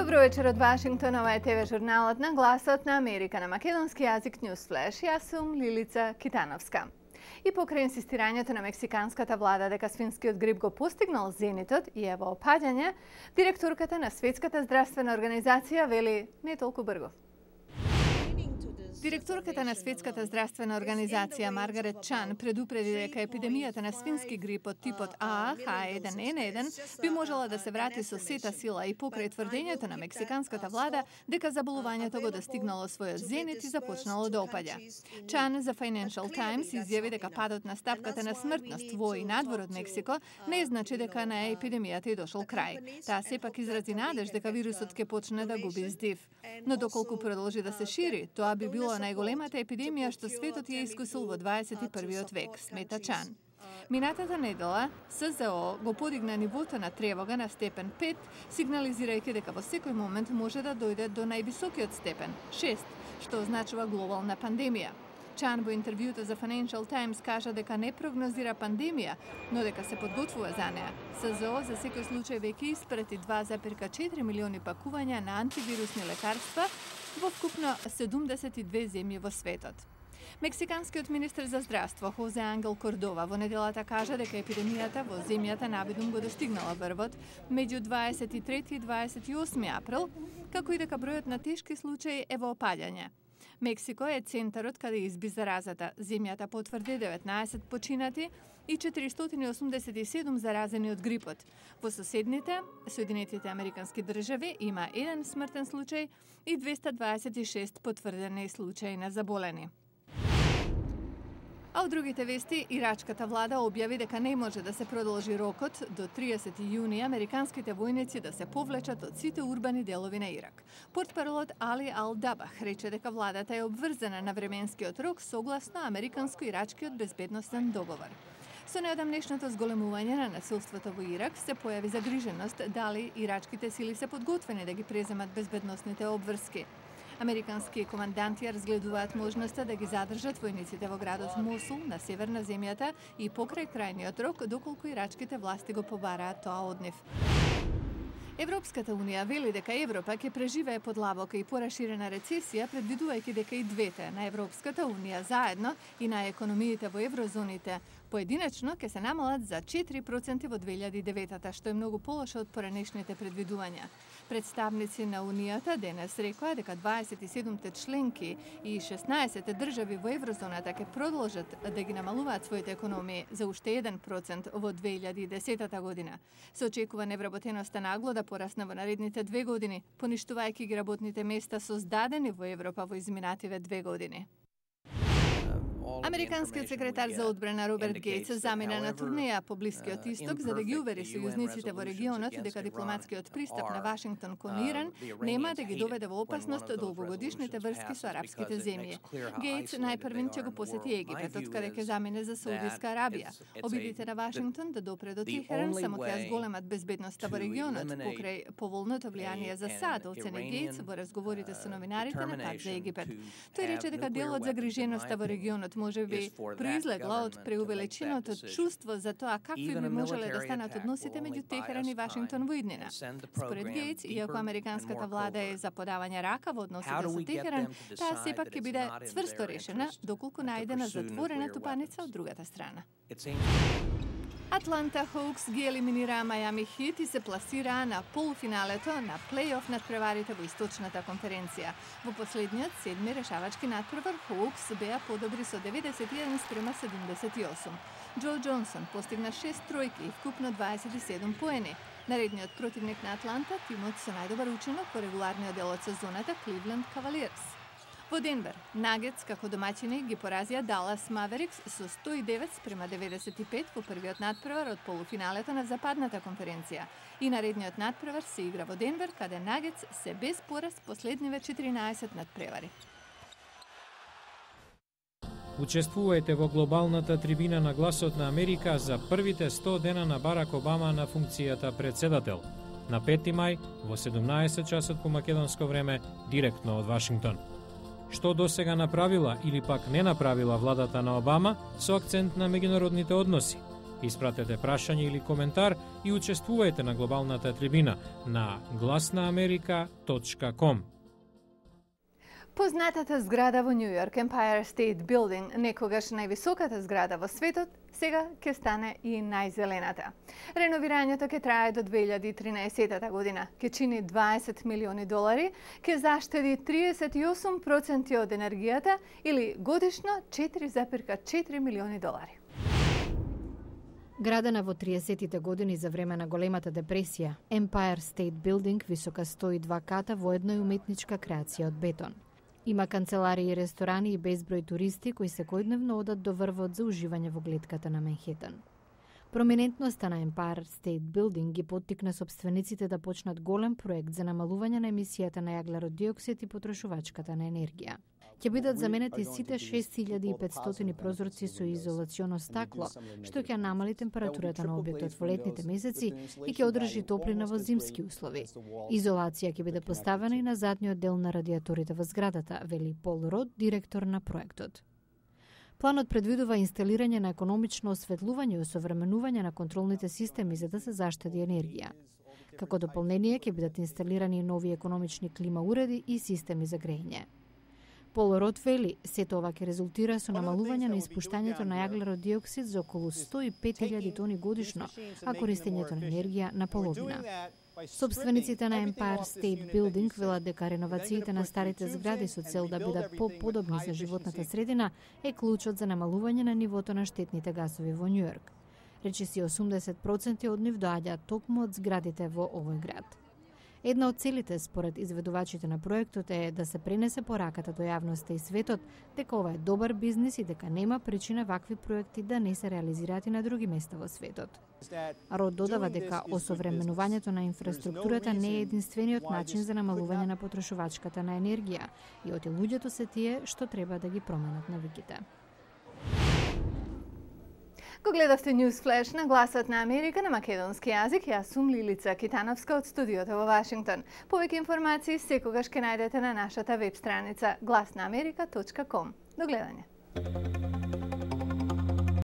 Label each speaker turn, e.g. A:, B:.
A: Добро вечер од Вашингтон, ова е ТВ журналот на Гласот на Америка на македонски јазик Newsflash. Јас сум Лилица Китановска. И покрај инсистирањето на мексиканската влада дека свинскиот грип го постигнал зенитот и ево опаѓање, директорката на Светската здравствена организација вели не толку брзо. Директорката на Светската здравствена организација Маргарет Чан предупреди дека епидемијата на свински грип од типот А, H1N1 би можела да се врати со сета сила и покрај тврдењето на мексиканската влада дека заболувањето го достигнало својот зенит и започнало да опаѓа. Чан за Financial Times изјави дека падот на стапката на смртност во и надвор од Мексико не значи дека на епидемијата и дошол крај. Таа сепак изрази надеж дека вирусот ќе почне да губи здив. Но доколку продолжи да се шири, тоа би било најголемата епидемија што светот ја искусил во 21 век, смета Чан. Минатата недела, СЗО го подигна нивото на тревога на степен 5, сигнализирајќи дека во секој момент може да дојде до највисокиот степен, 6, што означува глобална пандемија. Чан во интервјуто за Financial Times кажа дека не прогнозира пандемија, но дека се подготвува за неа. СЗО за секој случај веќе испрати 2,4 милиони пакувања на антивирусни лекарства во вкупно 72 земји во светот. Мексиканскиот министер за здравство Хозе Ангел Кордова во неделата кажа дека епидемијата во земјата навидум го достигнала врвот меѓу 23 и 28 април, како и дека бројот на тешки случаи е во опаѓање. Мексико е центарот каде изби заразата. Земјата потврди 19 починати и 487 заразени од грипот. Во соседните, Соединетите Американски држави, има 1 смртен случај и 226 потврдени случаи на заболени. А од другите вести, ирачката влада објави дека не може да се продолжи рокот до 30 јуни американските војници да се повлечат од сите урбани делови на Ирак. Портпаролот Али Ал-Дабах рече дека владата е обврзана на временскиот рок согласно американско-ирачкиот безбедносен договор. Со неодамнешното зголемување на насилството во Ирак се појави загриженост дали ирачките сили се подготвени да ги преземат безбедносните обврски. Американски команданти разгледуваат можноста да ги задржат војниците во градот Мосул на север на земјата и покрај крајниот рок, доколку ирачките власти го побараат тоа од нив. Европската унија вели дека Европа ќе преживее подлабока и пораширена рецесија, предвидувајќи дека и двете, на Европската унија заедно и на економиите во еврозоните, поединечно ќе се намалат за 4% во 2009, што е многу полошо од поранешните предвидувања. Представници на Унијата денес рекоа дека 27 членки и 16 држави во еврозоната ќе продолжат да ги намалуваат своите економии за уште 1% во 2010 година. Се очекува невработеноста нагло да порасне во наредните 2 години, поништувајќи ги работните места создадени во Европа во изминативе 2 години. Американскиот секретар за одбрана Роберт Гејтс замина на турнеја по Блискиот исток за да ги увери сојузниците во регионот дека дипломатскиот пристап на Вашингтон кон Иран нема да ги доведе во опасност долгогодишните врски со арапските земји. Гејтс најпрвин ќе го посети Египет, од каде ќе замине за Саудиска Арабија. Обидите на Вашингтон да допре до Техеран само ќе ја зголемат безбедноста во регионот покрај поволното влијание за САД, оцени Гејтс во разговорите со новинарите на пат за Египет. Тој рече дека дел од загриженоста во регионот може би произлегла од преувеличеното чувство за тоа какви би можеле да станат односите меѓу Техеран и Вашингтон во иднина. Според Гејтс, иако американската влада е за подавање рака во односите со Техеран, таа сепак ќе биде цврсто решена доколку најдена затворена тупаница од другата страна. Атланта Хоукс ги елиминираа Мајами Хит и се пласираа на полуфиналето на плейоф надпреварите во Источната конференција. Во последниот седми решавачки надпревар Хоукс беа подобри со 91-78. Џо Џонсон постигна 6 тројки и вкупно 27 поени. Наредниот противник на Атланта, тимот со најдобар учинок во регуларниот дел од сезоната, Кливленд Кавалиерс. Во Денвер, Нагетс како домаќини ги поразија Далас Маверикс со 109-95 во првиот надпревар од полуфиналето на Западната конференција. И наредниот надпревар се игра во Денвер, каде Нагетс се без пораз последниве 14 надпревари.
B: Учествувајте во глобалната трибина на Гласот на Америка за првите 100 дена на Барак Обама на функцијата председател. На 5 мај во 17 часот по македонско време, директно од Вашингтон. Што досега направила или пак не направила владата на Обама со акцент на меѓународните односи? Испратете прашање или коментар и учествувајте на глобалната трибина на glasnaamerika.com.
A: Познатата зграда во Нью Йорк, Empire State Building, некогаш највисоката зграда во светот, сега ќе стане и најзелената. Реновирањето ќе трае до 2013 година, ќе чини $20 милиони, ќе заштеди 38% од енергијата или годишно $4,4 милиони.
C: Градена во 30-тите години за време на големата депресија, Empire State Building висока 102 ката во една уметничка креација од бетон. Има канцеларии и ресторани и безброј туристи кои секојдневно одат до врвот за уживање во глетката на Манхетан. Проминентноста на Empire State Building ги поттикна собствениците да почнат голем проект за намалување на емисијата на јаглерод диоксид и потрошувачката на енергија. Ќе бидат заменети сите 6500 прозорци со изолационо стакло, што ќе намали температурата на објектот во летните месеци и ќе одржи топлина во зимски услови. Изолација ќе биде поставена и на задниот дел на радиаторите во зградата, вели Пол Род, директор на проектот. Планот предвидува инсталирање на економично осветлување и осовременување на контролните системи за да се заштеди енергија. Како дополнение ќе бидат инсталирани нови економични клима уреди и системи за грејење. Пол Рот вели, сето ова ќе резултира со намалување на испуштањето на јаглерод диоксид за околу 105.000 тони годишно, а користењето на енергија на половина. Собствениците на Empire State Building велат дека реновациите на старите згради со цел да бидат по-подобни за животната средина е клучот за намалување на нивото на штетните гасови во Нью Йорк. Речиси 80% од нив доаѓаат токму од зградите во овој град. Една од целите, според изведувачите на проектот, е да се пренесе пораката до јавноста и светот дека ова е добар бизнис и дека нема причина вакви проекти да не се реализираат и на други места во светот. Род додава дека осовременувањето на инфраструктурата не е единствениот начин за намалување на потрошувачката на енергија и оти луѓето се тие што треба да ги променат навиките.
A: Го гледавте News Flash на Гласот на Америка на македонски јазик. Јас сум Лилица Китановска од студиото во Вашингтон. Повеќе информации секогаш ќе најдете на нашата веб страница glasnaamerika.com. До гледање.